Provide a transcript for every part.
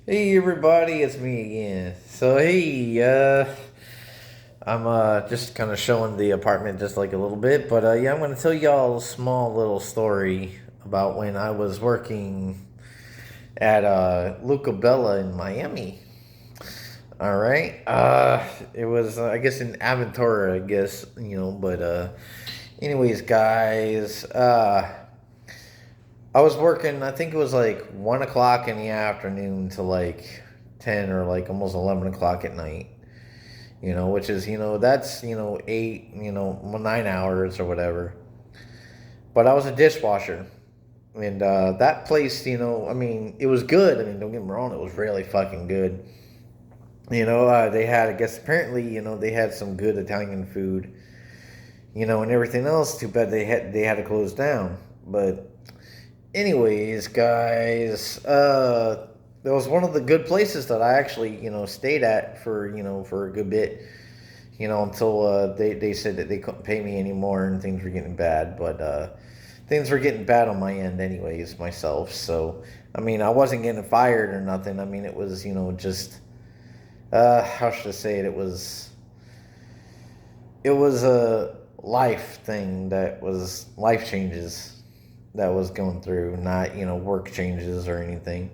Hey everybody, it's me again. I'm just kind of showing the apartment just like a little bit, but yeah, I'm gonna tell y'all a small little story about when I was working at Luca Bella in Miami. All right, it was I guess in Aventura, I guess but anyways, guys, I was working. I think it was like 1 o'clock in the afternoon to like 10 or like almost 11 o'clock at night. Which is that's 8 9 hours or whatever. But I was a dishwasher, and that place, I mean, it was good. I mean, don't get me wrong, it was really fucking good. They had, I guess, apparently, they had some good Italian food, and everything else. Too bad they had to close down. But anyways, guys, that was one of the good places that I actually, stayed at for a good bit, until they said that they couldn't pay me anymore and things were getting bad. But things were getting bad on my end, anyways, myself. So, I mean, I wasn't getting fired or nothing. I mean, it was, just, how should I say it? It was a life thing that was life changes that was going through, not work changes or anything.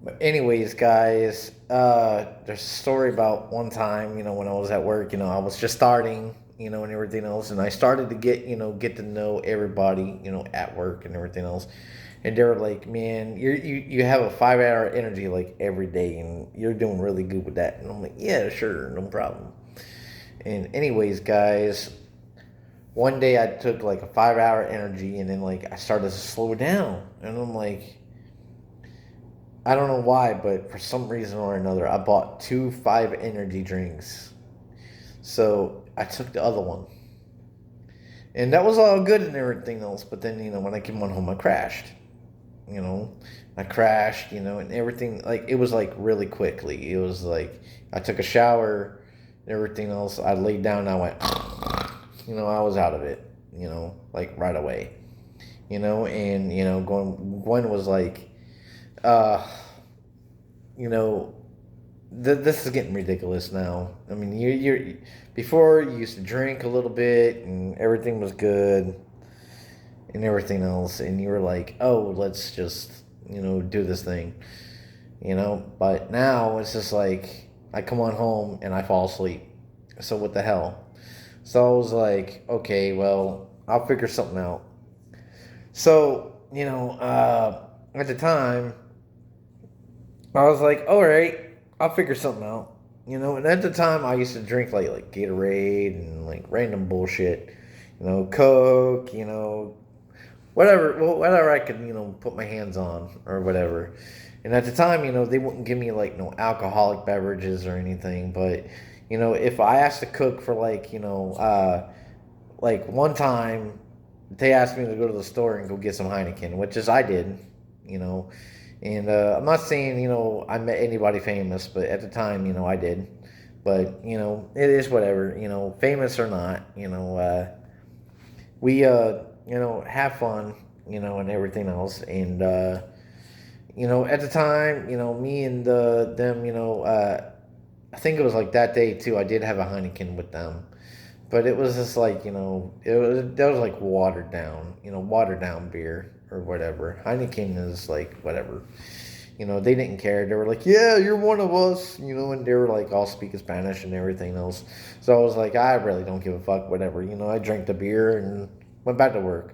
But anyways, guys, there's a story about one time, when I was at work, I was just starting, and everything else, and I started to get to know everybody, at work and everything else, and they were like, "Man, you have a 5 hour energy like every day, and you're doing really good with that." And I'm like, "Yeah, sure, no problem." And anyways, guys, one day I took like a 5 hour energy, and then like I started to slow down, and I'm like, I don't know why, but for some reason or another, I bought two 5 energy drinks. So I took the other one. And that was all good and everything else. But then, when I came on home, I crashed. You know, I crashed, and everything. Like, it was like really quickly. It was like I took a shower and everything else. I laid down and I went, I was out of it, like right away. And, Gwen was like, uh, you know, this is getting ridiculous now. I mean, you're before you used to drink a little bit and everything was good and everything else, and you were like, oh, let's just do this thing, But now it's just like I come on home and I fall asleep. So what the hell? So I was like, okay, well, I'll figure something out. So at the time I was like, all right, I'll figure something out. And at the time, I used to drink like Gatorade and like random bullshit, Coke, whatever, well, whatever I could, put my hands on or whatever. And at the time, they wouldn't give me like no alcoholic beverages or anything. But if I asked to cook for like one time, they asked me to go to the store and go get some Heineken, which is I did, you know. And I'm not saying I met anybody famous, but at the time I did. But it is whatever, famous or not, we have fun, and everything else. And at the time, me and them, I think it was like that day too. I did have a Heineken with them, but it was just like that was like watered down beer or whatever. Heineken is like whatever. They didn't care. They were like, "Yeah, you're one of us," and they were like all speaking Spanish and everything else. So I was like, I really don't give a fuck, whatever. I drank the beer and went back to work.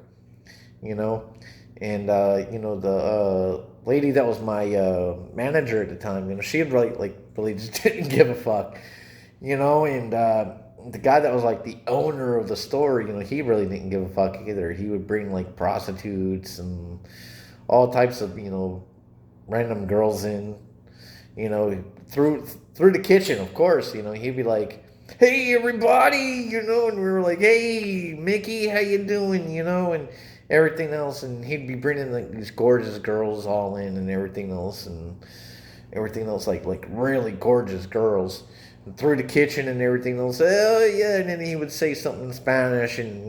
You know, and the lady that was my manager at the time, she really just didn't give a fuck. And the guy that was like the owner of the store, he really didn't give a fuck either. He would bring like prostitutes and all types of random girls in, through the kitchen. Of course, he'd be like, "Hey everybody," and we were like, "Hey Mickey, how you doing?" And everything else, and he'd be bringing like these gorgeous girls all in and everything else like really gorgeous girls through the kitchen and everything else. Oh yeah, and then he would say something in Spanish, and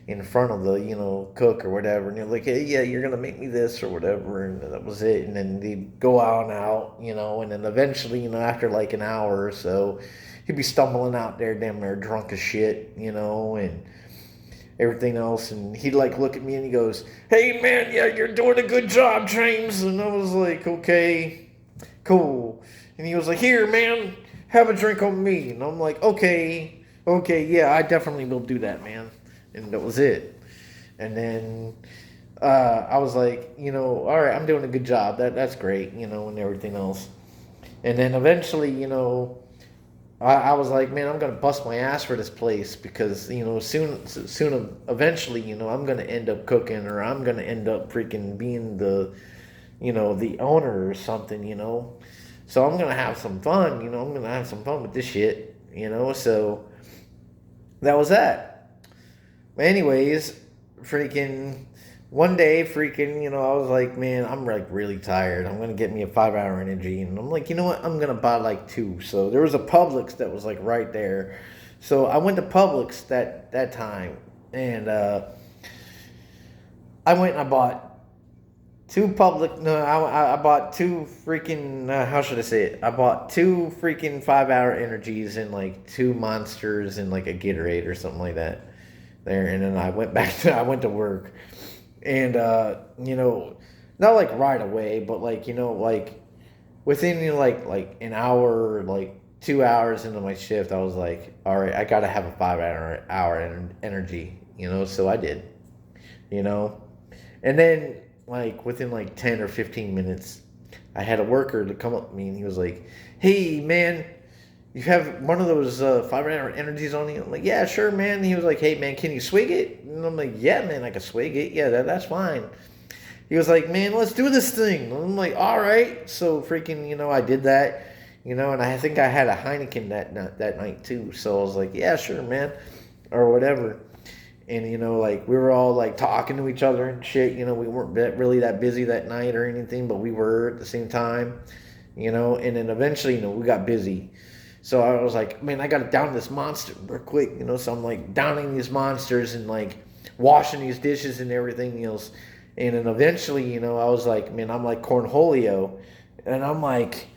in front of the, cook or whatever. And they're like, hey, yeah, you're going to make me this or whatever. And that was it. And then they'd go out and out, and then eventually, after like an hour or so, he'd be stumbling out there damn near drunk as shit, and everything else. And he'd like look at me and he goes, hey, man, yeah, you're doing a good job, James. And I was like, okay, cool. And he was like, here, man, have a drink on me. And I'm like, okay, yeah, I definitely will do that, man. And that was it. And then I was like, all right, I'm doing a good job. That's great, and everything else. And then eventually, I was like, man, I'm gonna bust my ass for this place because eventually, I'm gonna end up cooking or I'm gonna end up freaking being the owner or something, So I'm gonna have some fun, I'm gonna have some fun with this shit, So that was that. But anyways, freaking one day, I was like, man, I'm like really tired. I'm gonna get me a 5 hour energy, and I'm like, you know what? I'm gonna buy like two. So there was a Publix that was like right there. So I went to Publix that time, and I went and I bought two public. No, I bought two freaking. How should I say it? I bought two freaking 5 hour energies and like two monsters and like a Gatorade or something like that. There, and then I went to work, and not like right away, but like like within like an hour, like 2 hours into my shift, I was like, all right, I gotta have a 5 hour energy, So I did, you know, and then like within like 10 or 15 minutes, I had a worker to come up to me, and he was like, hey man, you have one of those 5 hour energies on you? I'm like, yeah, sure, man. And he was like, hey, man, can you swig it? And I'm like, yeah, man, I can swig it. Yeah, that's fine. He was like, man, let's do this thing. And I'm like, all right. So freaking, I did that, and I think I had a Heineken that night too. So I was like, yeah, sure, man, or whatever. And, like we were all like talking to each other and shit. We weren't really that busy that night or anything, but we were at the same time, and then eventually, we got busy. So I was like, man, I gotta down this monster real quick, So I'm like downing these monsters and like washing these dishes and everything else. And then eventually, I was like, man, I'm like Cornholio, and I'm like,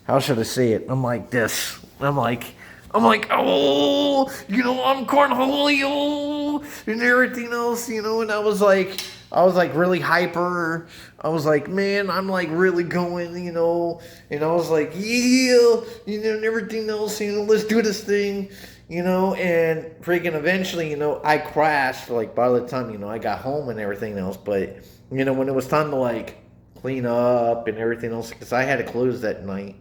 how should I say it? I'm like this. I'm like, oh, I'm Cornholio and everything else, and I was like really hyper. I was like, man, I'm like really going, and I was like, yeah, and everything else, let's do this thing, and freaking eventually, I crashed, like by the time, I got home and everything else, but, when it was time to like clean up and everything else, because I had to close that night,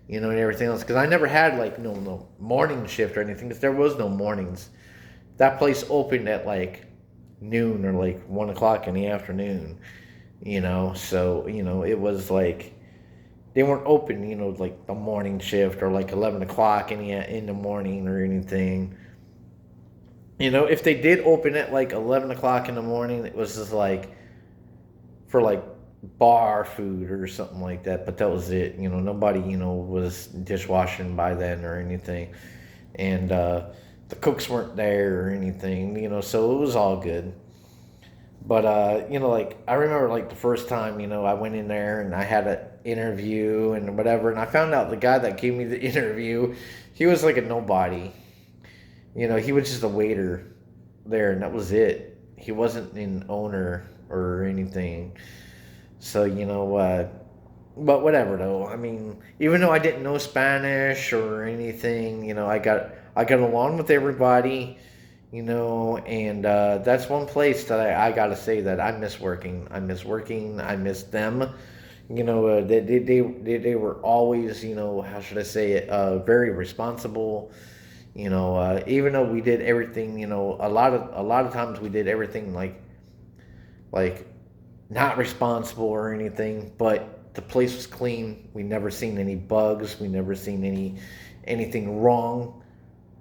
and everything else, because I never had like no morning shift or anything, because there was no mornings. That place opened at like noon or like 1 o'clock in the afternoon, so it was like they weren't open, like the morning shift or like 11 o'clock in the morning or anything. If they did open at like 11 o'clock in the morning, it was just like for like bar food or something like that, but that was it. Nobody was dishwashing by then or anything, and the cooks weren't there or anything, so it was all good. But like I remember like the first time, I went in there and I had an interview and whatever, and I found out the guy that gave me the interview, he was like a nobody. He was just a waiter there, and that was it. He wasn't an owner or anything. So but whatever though. I mean, even though I didn't know Spanish or anything, I got along with everybody, and that's one place that I gotta say that I miss working. I miss working. I miss them. They were always, how should I say it, very responsible. Even though we did everything, a lot of times we did everything like not responsible or anything, but the place was clean. We never seen any bugs. We never seen anything wrong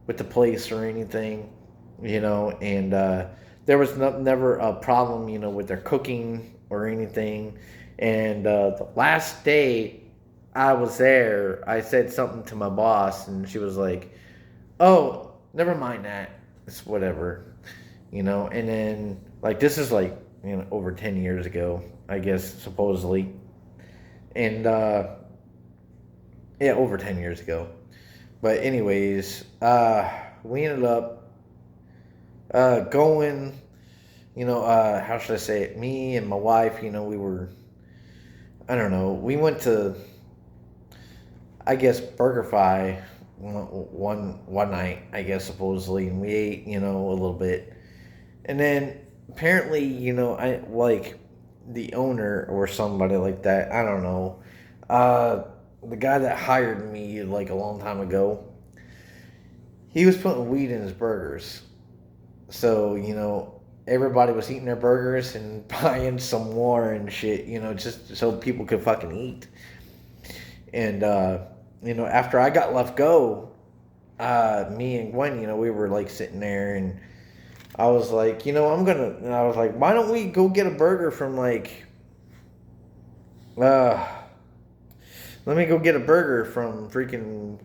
with the place or anything, and there was never a problem, with their cooking or anything. And the last day I was there, I said something to my boss, and she was like, "Oh, never mind that. It's whatever." and then like this is like over 10 years ago, I guess, supposedly. And yeah, over 10 years ago. But anyways, we ended up going, how should I say it? Me and my wife, we were, I don't know, we went to, I guess, BurgerFi one night, I guess, supposedly, and we ate, a little bit. And then apparently, I like the owner or somebody like that, I don't know. The guy that hired me like a long time ago, he was putting weed in his burgers. So, everybody was eating their burgers and buying some more and shit, just so people could fucking eat. And, after I got left go, me and Gwen, we were like sitting there and I was like, and I was like, why don't we go get a burger from like, uh, let me go get a burger from freaking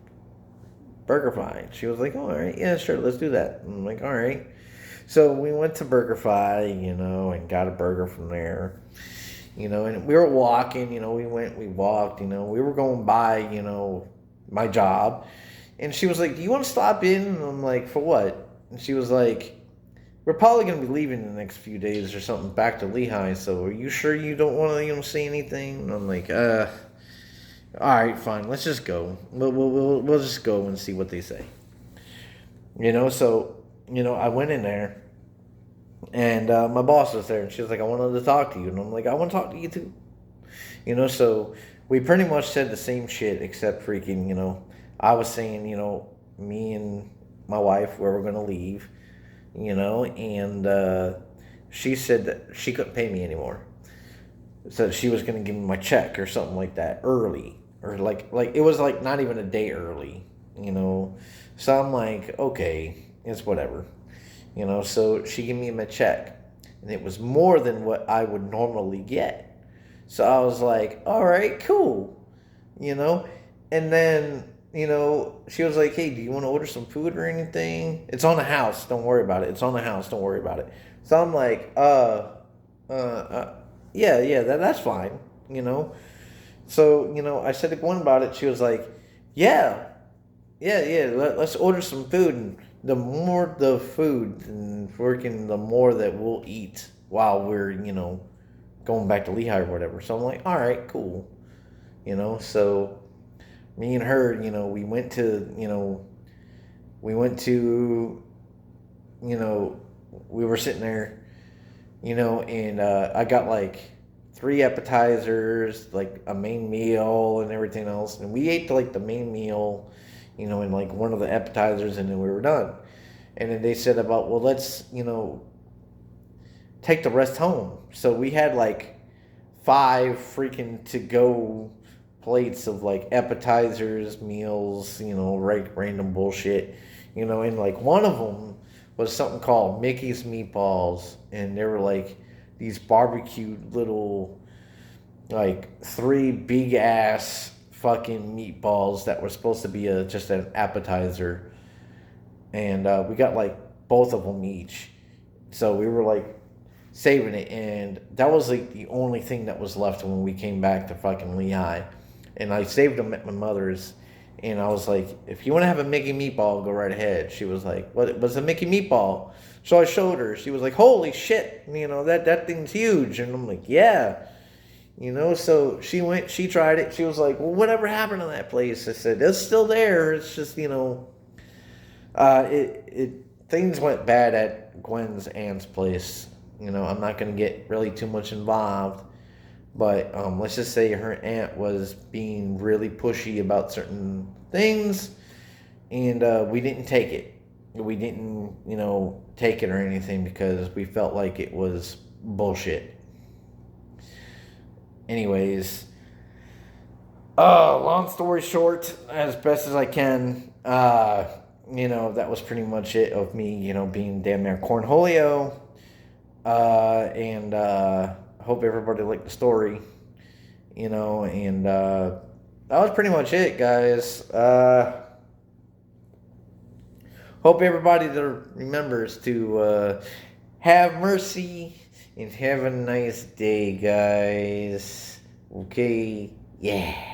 BurgerFi. She was like, oh, all right, yeah, sure, let's do that. I'm like, all right. So we went to BurgerFi, and got a burger from there, and we were walking, we walked, we were going by, my job. And she was like, do you want to stop in? And I'm like, for what? And she was like, we're probably going to be leaving in the next few days or something back to Lehigh. So are you sure you don't want to, say anything? And I'm like, all right, fine. Let's just go. We'll just go and see what they say. So, I went in there and my boss was there and she was like, I wanted to talk to you. And I'm like, I want to talk to you too. So we pretty much said the same shit except freaking, I was saying, me and my wife, where we're going to leave, and she said that she couldn't pay me anymore. So she was going to give me my check or something like that early. Or like it was like not even a day early, So I'm like, okay, it's whatever. So she gave me my check. And it was more than what I would normally get. So I was like, all right, cool. And then, she was like, hey, do you want to order some food or anything? It's on the house. Don't worry about it. It's on the house. Don't worry about it. So I'm like, yeah, that's fine, So, I said to Gwen about it. She was like, yeah, let's order some food. And the more the food and freaking the more that we'll eat while we're, going back to Lehigh or whatever. So I'm like, all right, cool. So me and her, we went to, we were sitting there, and I got like 3 appetizers, like a main meal and everything else. And we ate like the main meal, and like one of the appetizers, and then we were done. And then they said about, well, let's, take the rest home. So we had like 5 freaking to go plates of like appetizers, meals, random bullshit, and like one of them was something called Mickey's Meatballs, and they were like these barbecued little, like 3 big ass fucking meatballs that were supposed to be just an appetizer, and we got like both of them each, so we were like saving it, and that was like the only thing that was left when we came back to fucking Lehigh. And I saved them at my mother's, and I was like, if you want to have a Mickey meatball, go right ahead. She was like, what was a Mickey meatball? So I showed her. She was like, holy shit, that thing's huge. And I'm like, yeah. So she tried it. She was like, well, whatever happened to that place? I said, it's still there. It's just, things went bad at Gwen's aunt's place. I'm not going to get really too much involved. But let's just say her aunt was being really pushy about certain things, and we didn't take it. We didn't, take it or anything because we felt like it was bullshit. Anyways, long story short, as best as I can, that was pretty much it of me, being damn near cornholio, and hope everybody liked the story, and that was pretty much it, guys. Hope everybody that remembers to have mercy and have a nice day, guys. Okay? Yeah.